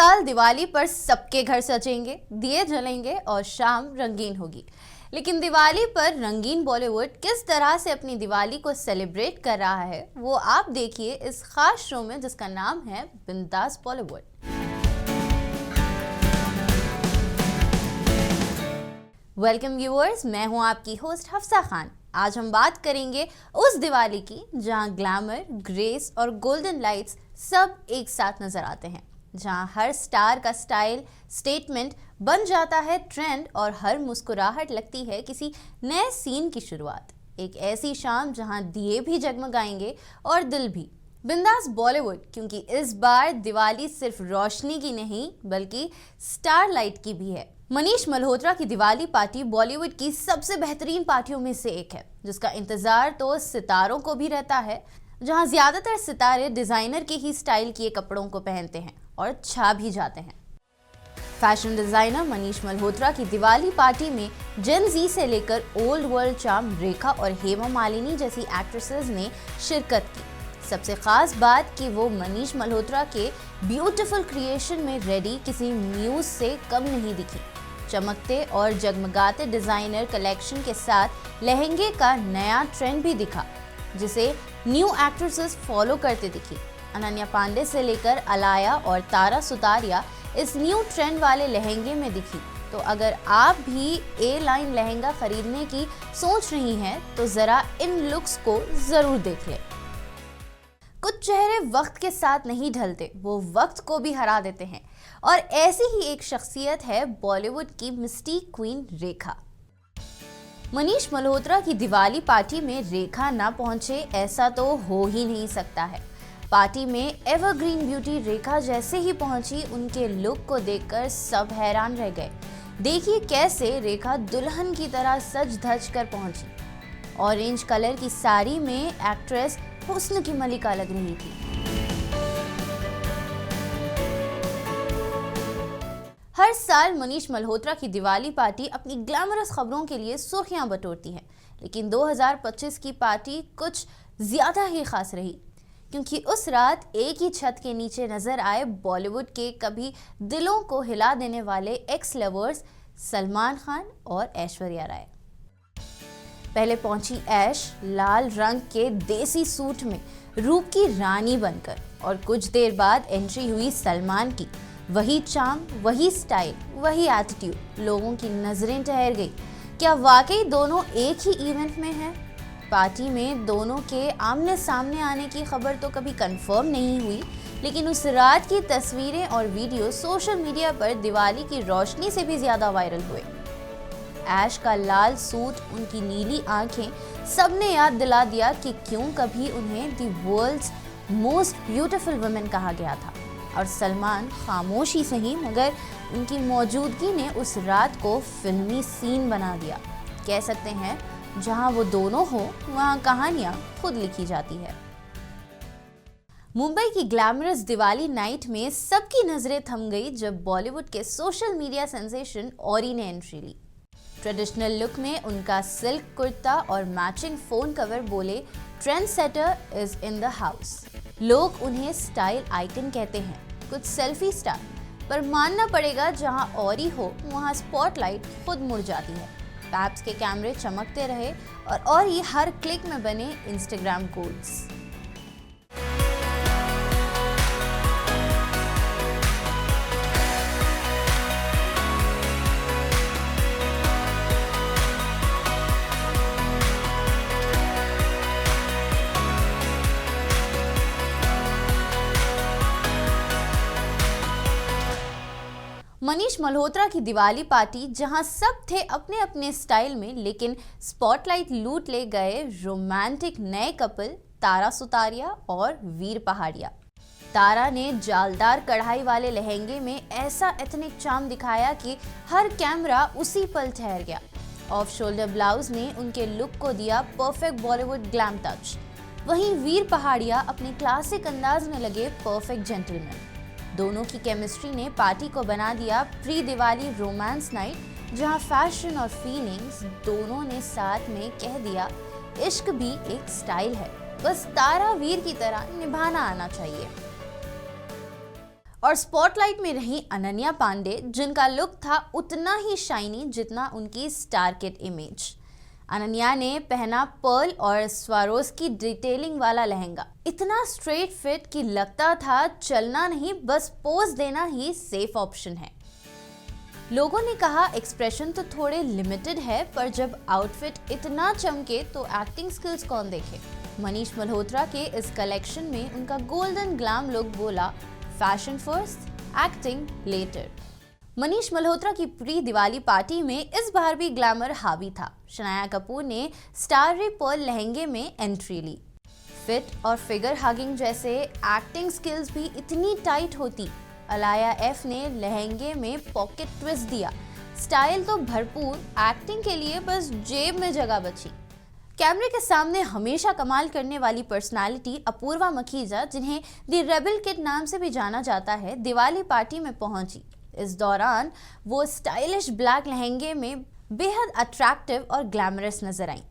साल दिवाली पर सबके घर सजेंगे, दिए जलेंगे और शाम रंगीन होगी। लेकिन दिवाली पर रंगीन बॉलीवुड किस तरह से अपनी दिवाली को सेलिब्रेट कर रहा है, वो आप देखिए इस खास शो में जिसका नाम है बिंदास बॉलीवुड। वेलकम व्यूअर्स, मैं हूं आपकी होस्ट हफ्सा खान। आज हम बात करेंगे उस दिवाली की जहां ग्लैमर, ग्रेस और गोल्डन लाइट्स सब एक साथ नजर आते हैं, जहां हर स्टार का स्टाइल स्टेटमेंट बन जाता है ट्रेंड और हर मुस्कुराहट लगती है किसी नए सीन की शुरुआत। एक ऐसी शाम जहां दिए भी जगमगाएंगे और दिल भी। बिंदास बॉलीवुड, क्योंकि इस बार दिवाली सिर्फ रोशनी की नहीं बल्कि स्टार लाइट की भी है। मनीष मल्होत्रा की दिवाली पार्टी बॉलीवुड की सबसे बेहतरीन पार्टियों में से एक है, जिसका इंतजार तो सितारों को भी रहता है, जहां ज्यादातर सितारे डिजाइनर के ही स्टाइल किए कपड़ों को पहनते हैं और छा भी जाते हैं। फैशन डिजाइनर मनीष मल्होत्रा की दिवाली पार्टी में जेन जी से लेकर ओल्ड वर्ल्ड चार्म रेखा और हेमा मालिनी जैसी एक्ट्रेसेस ने शिरकत की। सबसे खास बात कि वो मनीष मल्होत्रा के ब्यूटीफुल क्रिएशन में रेडी किसी म्यूज से कम नहीं दिखी। चमकते और जगमगाते डिजाइनर कलेक्शन के साथ लहंगे का नया ट्रेंड भी दिखा, जिसे न्यू एक्ट्रेसेस फॉलो करते दिखी। अनन्या पांडे से लेकर अलाया और तारा सुतारिया इस न्यू ट्रेंड वाले लहंगे में दिखी। तो अगर आप भी ए लाइन लहंगा खरीदने की सोच रही हैं तो जरा इन लुक्स को जरूर देख लें। कुछ चेहरे वक्त के साथ नहीं ढलते, वो वक्त को भी हरा देते हैं, और ऐसी ही एक शख्सियत है बॉलीवुड की मिस्टीक क्वीन रेखा। मनीष मल्होत्रा की दिवाली पार्टी में रेखा ना पहुंचे ऐसा तो हो ही नहीं सकता है। पार्टी में एवरग्रीन ब्यूटी रेखा जैसे ही पहुंची, उनके लुक को देखकर सब हैरान रह गए। देखिए कैसे रेखा दुल्हन की तरह सज धज कर पहुंची। ऑरेंज कलर की साड़ी में एक्ट्रेस हुस्न की मलिका लग रही थी। हर साल मनीष मल्होत्रा की दिवाली पार्टी अपनी ग्लैमरस खबरों के लिए सुर्खियां बटोरती है, लेकिन 2025 की पार्टी कुछ ज्यादा ही खास रही, क्योंकि उस रात एक ही छत के नीचे नजर आए बॉलीवुड के कभी दिलों को हिला देने वाले एक्स लवर्स सलमान खान और ऐश्वर्या राय। पहले पहुंची ऐश लाल रंग के देसी सूट में रूप की रानी बनकर, और कुछ देर बाद एंट्री हुई सलमान की। वही चार्म, वही स्टाइल, वही एटीट्यूड, लोगों की नजरें ठहर गई। क्या वाकई दोनों एक ही इवेंट में हैं? पार्टी में दोनों के आमने सामने आने की खबर तो कभी कंफर्म नहीं हुई, लेकिन उस रात की तस्वीरें और वीडियो सोशल मीडिया पर दिवाली की रोशनी से भी ज्यादा वायरल हुए। ऐश का लाल सूट, उनकी नीली आंखें, सबने याद दिला दिया कि क्यों कभी उन्हें the world's most beautiful women कहा गया था। और सलमान खामोशी सही मगर उनकी मौजूदगी ने उस रात को फिल्मी सीन बना दिया। कह सकते हैं जहां वो दोनों हो वहां कहानियां खुद लिखी जाती है। मुंबई की ग्लैमरस दिवाली नाइट में सबकी नजरें थम गई जब बॉलीवुड के सोशल मीडिया सेंसेशन औरी ने एंट्री ली। ट्रेडिशनल लुक में उनका सिल्क कुर्ता और मैचिंग फोन कवर बोले, trend setter is in the house. लोग उन्हें स्टाइल आइकन कहते हैं, कुछ सेल्फी स्टार, पर मानना पड़ेगा जहां औरी हो वहां स्पॉटलाइट खुद मुड़ जाती है। पैप्स के कैमरे चमकते रहे और औरी हर क्लिक में बने इंस्टाग्राम गोल्स। मनीष मल्होत्रा की दिवाली पार्टी जहां सब थे अपने अपने स्टाइल में, लेकिन स्पॉटलाइट लूट ले गए रोमांटिक नए कपल तारा सुतारिया और वीर पहाड़िया। तारा ने जालदार कढ़ाई वाले लहंगे में ऐसा एथनिक चार्म दिखाया कि हर कैमरा उसी पल ठहर गया। ऑफ शोल्डर ब्लाउज ने उनके लुक को दिया परफेक्ट बॉलीवुड ग्लैम टच। वहीं वीर पहाड़िया अपने क्लासिक अंदाज में लगे परफेक्ट जेंटलमैन। दोनों की केमिस्ट्री ने पार्टी को बना दिया प्री दिवाली रोमांस नाइट, जहां फैशन और फीलिंग्स दोनों ने साथ में कह दिया इश्क भी एक स्टाइल है, बस तारा वीर की तरह निभाना आना चाहिए। और स्पॉटलाइट में रही अनन्या पांडे, जिनका लुक था उतना ही शाइनी जितना उनकी स्टार किड इमेज। अनन्या ने पहना पर्ल और स्वारोस्की डिटेलिंग वाला लहंगा, इतना स्ट्रेट फिट कि लगता था चलना नहीं बस पोज देना ही सेफ ऑप्शन है। लोगों ने कहा एक्सप्रेशन तो थोड़े लिमिटेड है, पर जब आउटफिट इतना चमके तो एक्टिंग स्किल्स कौन देखे। मनीष मल्होत्रा के इस कलेक्शन में उनका गोल्डन ग्लैम लुक बोला fashion first, acting later. Manish Malhotra की प्री दिवाली पार्टी में इस बार भी ग्लैमर हावी था। शनाया कपूर ने स्टाररी पर्ल लहंगे में एंट्री ली। फिट और फिगर हगिंग जैसे एक्टिंग स्किल्स भी इतनी टाइट होती। अलाया एफ ने लहंगे में पॉकेट ट्विस्ट दिया। स्टाइल तो भरपूर, एक्टिंग के लिए बस जेब में जगह बची। कैमरे के सामने हमेशा कमाल करने वाली पर्सनालिटी अपूर्वा मखीजा, जिन्हें द रेबल किड नाम से भी जाना जाता है, दिवाली पार्टी में पहुंची। इस दौरान वो स्टाइलिश ब्लैक लहंगे में बेहद अट्रैक्टिव और ग्लैमरस नजर आई।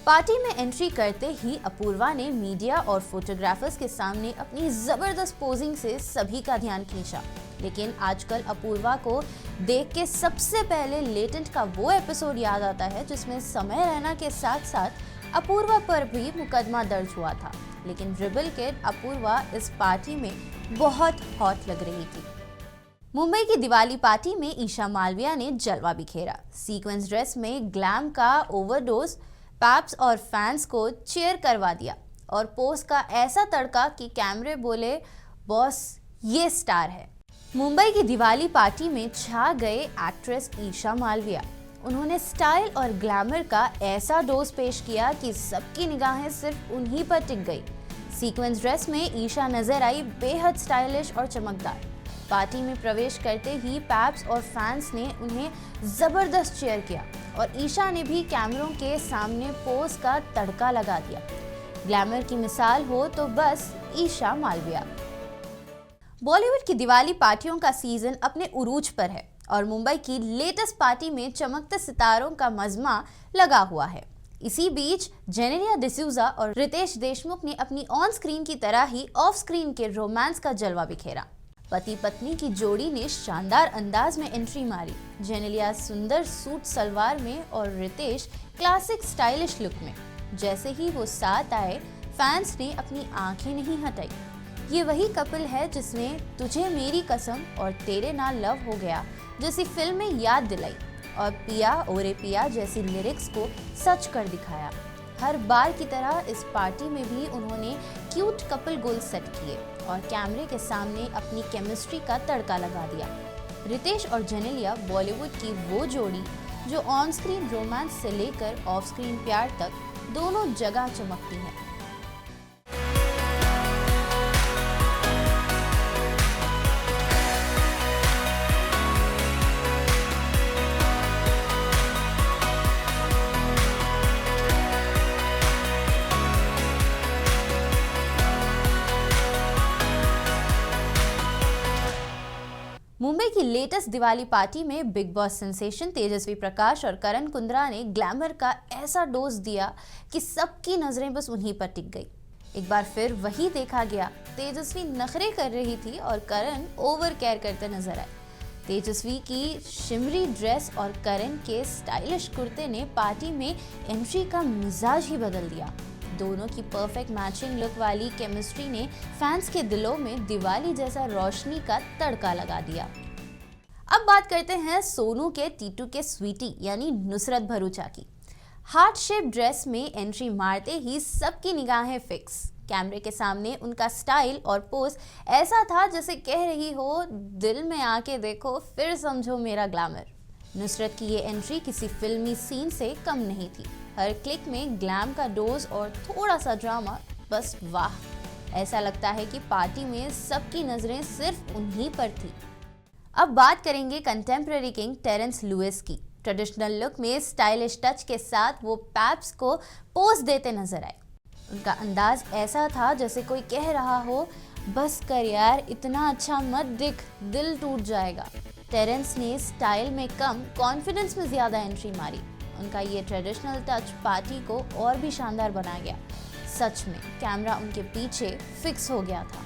पार्टी में एंट्री करते ही अपूर्वा ने मीडिया और फोटोग्राफर्स के सामने अपनी जबरदस्त पोजिंग से सभी का ध्यान खींचा। लेकिन आजकल अपूर्वा को देख के सबसे पहले लेटेंट का वो एपिसोड याद आता है जिसमें समय रैना के साथ साथ अपूर्वा पर भी मुकदमा दर्ज हुआ था। लेकिन रेबल किड अपूर्वा इस पार्टी में बहुत हॉट लग रही थी। मुंबई की दिवाली पार्टी में ईशा मालविया ने जलवा बिखेरा। सीक्वेंस ड्रेस में ग्लैम का ओवरडोज पैप्स और फैंस को चीयर करवा दिया और पोज का ऐसा तड़का कि कैमरे बोले बॉस ये स्टार है। मुंबई की दिवाली पार्टी में छा गए एक्ट्रेस ईशा मालविया। उन्होंने स्टाइल और ग्लैमर का ऐसा डोज पेश किया कि सबकी निगाहें सिर्फ उन्हीं पर टिक गई। सीक्वेंस ड्रेस में ईशा नजर आई बेहद स्टाइलिश और चमकदार। पार्टी में प्रवेश करते ही पैप्स और फैंस ने उन्हें जबरदस्त चीयर किया और ईशा ने भी कैमरों के सामने पोज का तड़का लगा दिया। ग्लैमर की मिसाल हो तो बस ईशा मालविया। बॉलीवुड की दिवाली पार्टियों का सीजन अपने उरूज पर है और मुंबई की लेटेस्ट पार्टी में चमकते सितारों का मजमा लगा हुआ है। इसी बीच जेनेलिया डिसूजा और रितेश देशमुख ने अपनी ऑन स्क्रीन की तरह ही ऑफ स्क्रीन के रोमांस का जलवा बिखेरा। पति पत्नी की जोड़ी ने शानदार अंदाज में एंट्री मारी। जेनेलिया सुंदर सूट सलवार में और रितेश क्लासिक स्टाइलिश लुक में। जैसे ही वो साथ आए, फैंस ने अपनी आंखें नहीं हटाई। ये वही कपल है जिसने तुझे मेरी कसम और तेरे नाल लव हो गया जैसी फिल्में याद दिलाई और पिया ओरे पिया जैसी लिरिक्स को सच कर दिखाया। हर बार की तरह इस पार्टी में भी उन्होंने क्यूट कपल गोल सेट किए और कैमरे के सामने अपनी केमिस्ट्री का तड़का लगा दिया। रितेश और जेनेलिया बॉलीवुड की वो जोड़ी जो ऑन स्क्रीन रोमांस से लेकर ऑफ स्क्रीन प्यार तक दोनों जगह चमकती है। मुंबई की लेटेस्ट दिवाली पार्टी में big boss sensation Tejasswi Prakash और करण कुंद्रा ने ग्लैमर का ऐसा डोज दिया कि सबकी नजरें बस उन्हीं पर टिक गई। एक बार फिर वही देखा गया। तेजस्वी नखरे कर रही थी और करण ओवर केयर करते नजर आए। तेजस्वी की शिमरी ड्रेस और करण के स्टाइलिश कुर्ते ने पार्टी में एंट्री का मिजाज ही बदल दिया। दोनों की परफेक्ट मैचिंग लुक वाली केमिस्ट्री ने फैंस के दिलों में दिवाली जैसा रोशनी का तड़का लगा दिया। अब बात करते हैं सोनू के टीटू के स्वीटी यानी नुसरत भरूचा की। हार्ट शेप ड्रेस में एंट्री मारते ही सबकी निगाहें फिक्स। कैमरे के सामने उनका स्टाइल और पोज ऐसा था जैसे कह रही हो दिल में आके देखो फिर समझो मेरा ग्लैमर। नुसरत की ये एंट्री किसी फिल्मी सीन से कम नहीं थी। हर क्लिक में ग्लैम का डोज और थोड़ा सा ड्रामा, बस वाह। ऐसा लगता है कि पार्टी में सबकी नजरें सिर्फ उन्हीं पर थी। अब बात करेंगे कंटेम्प्रेरी किंग टेरेंस लुइस की। ट्रेडिशनल लुक में स्टाइलिश टच के साथ वो पैप्स को पोज देते नजर आए। उनका अंदाज ऐसा था जैसे कोई कह रहा हो बस कर यार, इतना अच्छा मत दिख, दिल टूट जाएगा। टेरेंस ने स्टाइल में कम, कॉन्फिडेंस में ज्यादा एंट्री मारी। उनका ये ट्रेडिशनल टच पार्टी को और भी शानदार बना गया। सच में कैमरा उनके पीछे फिक्स हो गया था।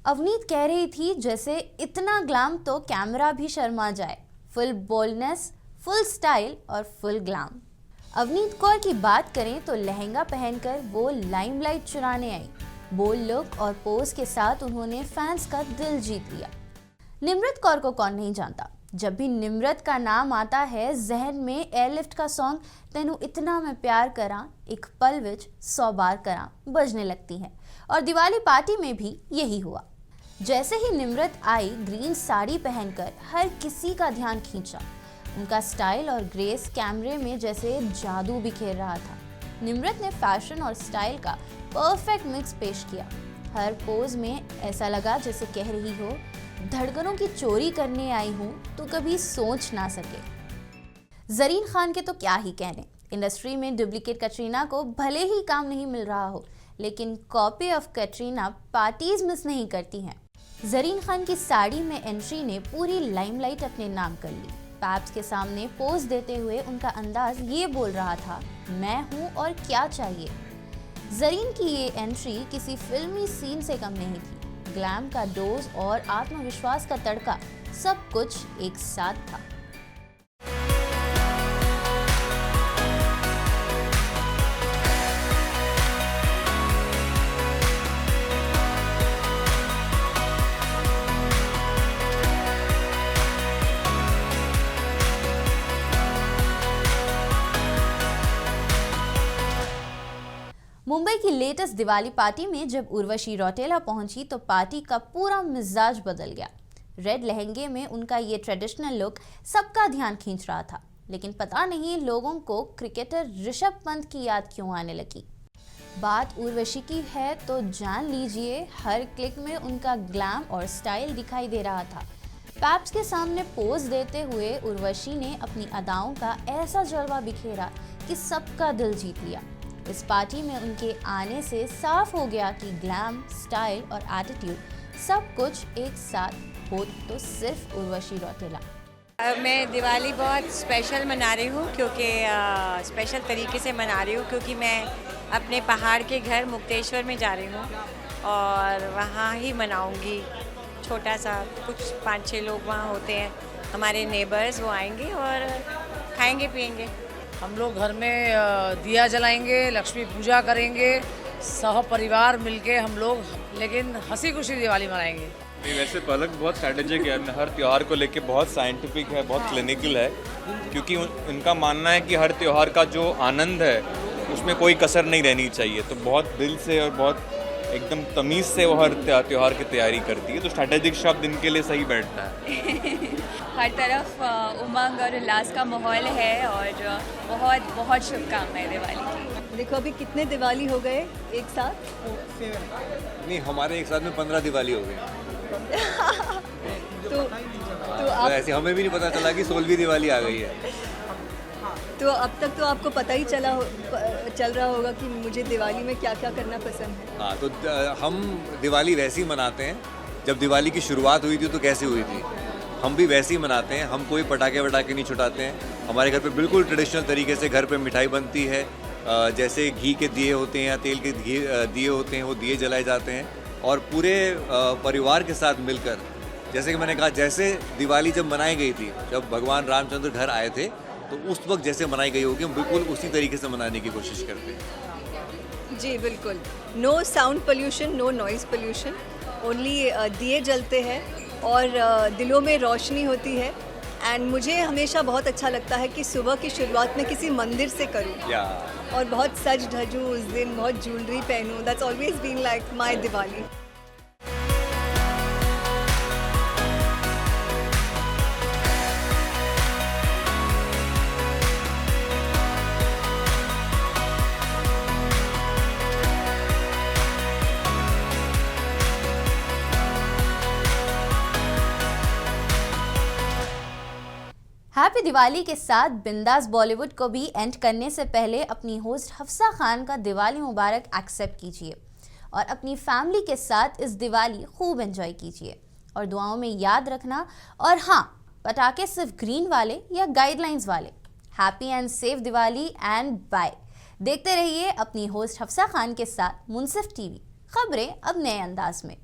अवनीत कह रही थी जैसे इतना ग्लैम तो कैमरा भी शर्मा जाए, फुल बोल्डनेस, फुल स्टाइल और फुल ग्लैम। अवनीत कौर की बात करें तो लहंगा पहनकर वो लाइमलाइट चुराने आई। बोल्ड लुक और पोज के साथ उन्होंने फैंस का दिल जीत लिया। निम्रत कौर को कौन नहीं जानता। जब भी निम्रत का नाम आता है जहन में एयरलिफ्ट का सॉन्ग तेनू इतना मैं प्यार करा एक पल विच 100 बार करा बजने लगती है। और दिवाली पार्टी में भी यही हुआ। जैसे ही निम्रत आई ग्रीन साड़ी पहनकर हर किसी का ध्यान खींचा। उनका स्टाइल और ग्रेस कैमरे में जैसे जादू बिखेर रहा था। निम्रत ने फैशन और स्टाइल का परफेक्ट मिक्स पेश किया। हर पोज में ऐसा लगा जैसे कह रही हो धड़कनों की चोरी करने आई हूँ तो कभी सोच ना सके। जरीन खान के तो क्या ही कहने। इंडस्ट्री में डुप्लीकेट कैटरीना को भले ही काम नहीं मिल रहा हो, लेकिन copy of Katrina parties miss नहीं करती हैं। जरीन खान की साड़ी में एंट्री ने पूरी लाइमलाइट अपने नाम कर ली। पैब्स के सामने पोज देते हुए उनका अंदाज ये बोल रहा था, मैं हूँ और क्या चाहिए। जरीन की ये एंट्री किसी फिल्मी सीन से कम नहीं थी। ग्लैम का डोज और आत्मविश्वास का तड़का सब कुछ एक साथ था। मुंबई की लेटेस्ट दिवाली पार्टी में जब उर्वशी रौटेला पहुंची तो पार्टी का पूरा मिजाज बदल गया। रेड लहंगे में उनका ये ट्रेडिशनल लुक सबका ध्यान खींच रहा था, लेकिन पता नहीं लोगों को क्रिकेटर ऋषभ पंत की याद क्यों आने लगी। बात उर्वशी की है तो जान लीजिए हर क्लिक में उनका ग्लैम और स्टाइल दिखाई दे रहा था। पैब्स के सामने पोज देते हुए उर्वशी ने अपनी अदाओं का ऐसा जलवा बिखेरा कि सबका दिल जीत लिया। इस पार्टी में उनके आने से साफ हो गया कि ग्लैम, स्टाइल और एटीट्यूड सब कुछ एक साथ हो तो सिर्फ उर्वशी रौटेला। मैं दिवाली बहुत स्पेशल मना रही हूँ क्योंकि स्पेशल तरीके से मना रही हूँ क्योंकि मैं अपने पहाड़ के घर मुक्तेश्वर में जा रही हूँ और वहाँ ही मनाऊँगी। छोटा सा कुछ 5-6 लोग वहाँ होते हैं, हमारे नेबर्स, वो आएंगे और खाएंगे पिएंगे। हम लोग घर में दिया जलाएंगे, लक्ष्मी पूजा करेंगे, सह परिवार मिलके हम लोग लेकिन हंसी खुशी दिवाली मनाएंगे। नहीं, वैसे पलक बहुत स्ट्रैटेजिक है, हर त्यौहार को लेके बहुत साइंटिफिक है, बहुत क्लिनिकल है, क्योंकि उनका मानना है कि हर त्यौहार का जो आनंद है उसमें कोई कसर नहीं रहनी चाहिए। तो बहुत दिल से और बहुत एकदम तमीज़ से वो हर त्यौहार की तैयारी करती है। तो स्ट्रैटेजिक शब्द इनके लिए सही बैठता है। हर तरफ उमंग और उल्लास का माहौल है और बहुत बहुत शुभकामनाएं दिवाली की। देखो अभी कितने दिवाली हो गए एक साथ? नहीं, हमारे एक साथ में 15 दिवाली हो गए। तो आप ऐसे हमें भी नहीं पता चला कि 16वीं दिवाली आ गई है। तो अब तक तो आपको पता ही चल रहा होगा कि मुझे दिवाली में क्या क्या करना पसंद है। हाँ, तो हम दिवाली वैसे ही मनाते हैं जब दिवाली की शुरुआत हुई थी तो कैसे हुई थी, हम भी वैसे ही मनाते हैं। हम कोई पटाखे वटाखे नहीं छुटाते हैं। हमारे घर पे बिल्कुल ट्रेडिशनल तरीके से घर पे मिठाई बनती है। जैसे घी के दिए होते हैं या तेल के दिए होते हैं, वो दिए जलाए जाते हैं और पूरे परिवार के साथ मिलकर, जैसे कि मैंने कहा, जैसे दिवाली जब मनाई गई थी, जब भगवान रामचंद्र घर आए थे, तो उस वक्त जैसे मनाई गई होगी हम बिल्कुल उसी तरीके से मनाने की कोशिश करते हैं। जी बिल्कुल, no sound pollution, no noise pollution, only दिए जलते हैं और दिलों में रोशनी होती है। एंड मुझे हमेशा बहुत अच्छा लगता है कि सुबह की शुरुआत में किसी मंदिर से करूं और बहुत सज धजूं उस दिन, बहुत ज्वेलरी पहनूं। That's always been like my Diwali. Happy Diwali के साथ बिंदास बॉलीवुड को भी एंड करने से पहले अपनी होस्ट हफ्सा खान का दिवाली मुबारक एक्सेप्ट कीजिए और अपनी फैमिली के साथ इस दिवाली खूब एंजॉय कीजिए और दुआओं में याद रखना। और हाँ, पटाखे सिर्फ ग्रीन वाले या गाइडलाइंस वाले। Happy and safe Diwali and bye. देखते रहिए अपनी होस्ट हफ्सा खान के साथ मुनसिफ टीवी। खबरें अब नए अंदाज में।